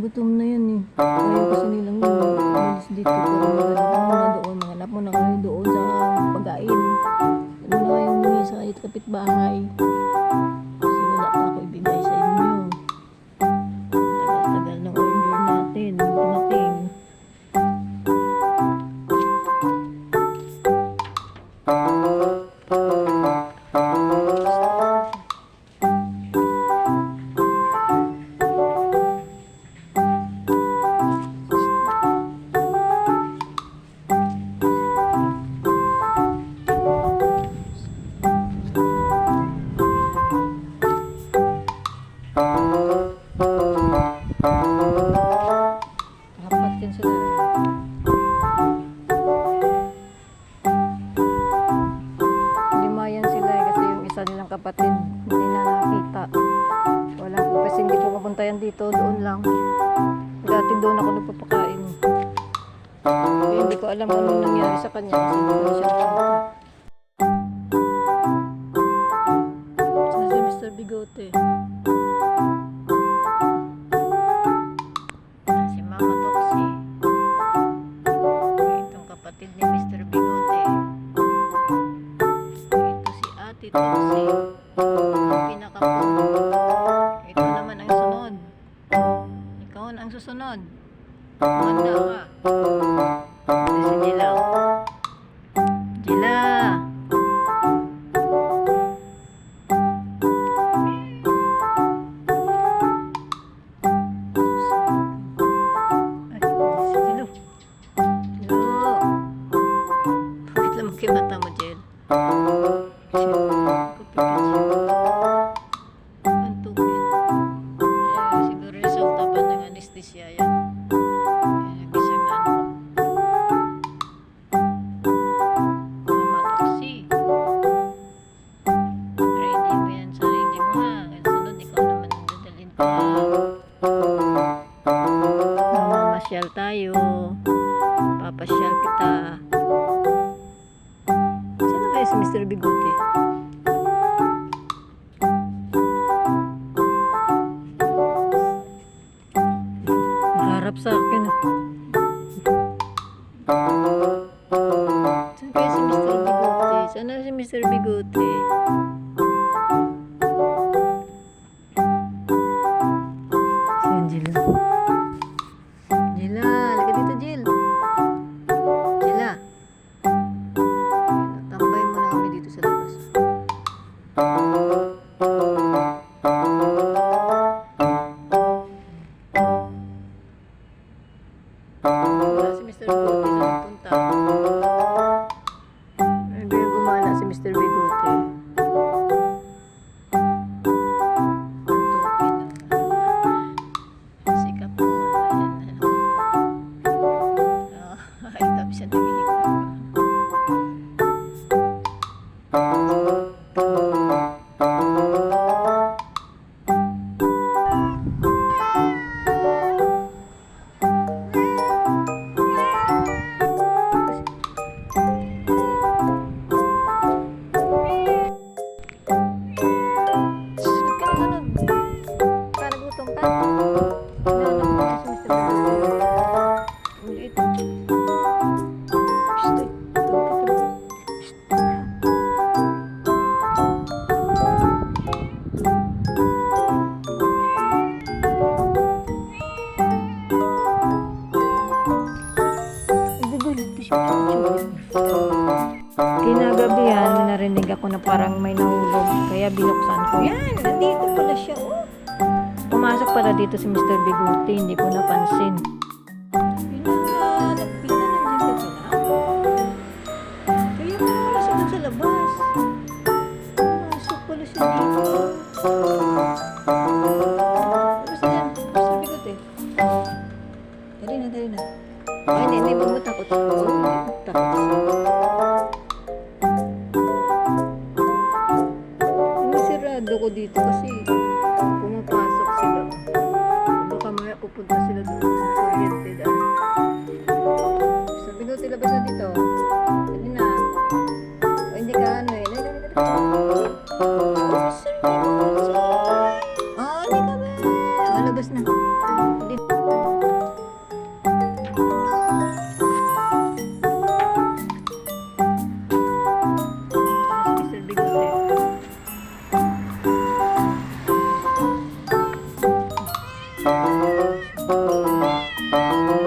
gutom na yan eh. Ayaw kasi nilang umalis dito para maghanap muna doon. Maghanap muna kayo doon sa pagkain. Ano na kayo muna sa kapitbahay. Kasi wala pa ako ibigay sa inyo. Tagal-tagal ng order natin. Dumating. Apat yan sila. Lima yan sila eh, kasi yung isa nilang kapatid hindi na nakita. Wala po kasi hindi po mapunta yan dito, doon lang. Dati doon ako nagpapakain. Kaya hindi ko alam ano nangyari sa kanya kasi hindi ko siya nakita. Saan si Mr. Bigote? Si Mama Toxie. Itong kapatid ni Mr. Bigote. Ito si Ate Toxie. Ang pinakapuno. Ito naman ang sunod. Ikaw ang susunod. Manda ka. Ito si Jila. Jila. Bakit mata mo, Jel? Pantupin. Siguro resulta pa ng anesthesia yan. Nag-isang na ano. Mama Toxie. Ready mo yan sarili mo ha. Sunod, ikaw naman ang dadalhin pa. Mamamasyal tayo. Papasyal kita. Si Mr. Bigote. Naharap sa akin. Saan kaya si Mr. Bigote? Saan na si Mr. Bigote? Si Angela. Angela, halika dito, Jill. Angela. Tambay muna kami dito sa labas. Wala si Mr. Bigote sa nagpunta. Hindi gumana si Mr. Bigote. Sikap mo. Ay, tapos siya nangihikap. Kinagabihan, narinig ako na parang may nahulog. Kaya binuksan ko. Yan, nandito pala siya. Oh. Pumasok pala dito si Mr. Bigote. Hindi ko napansin. Kaya pala siya dun sa labas. Pumasok pala siya dito. Tapos na yan, Mr. Bigote. Dali na, dali na. Ay, hindi ba mo takot? Takot. Sinisirado ko dito kasi pumapasok sila. Baka maya pupunta sila doon sa kuryente daan. Sabi ko, tilabas na dito. Hindi na. O hindi ka ano eh. Hindi ka ba? Labas na. Hindi. Opo.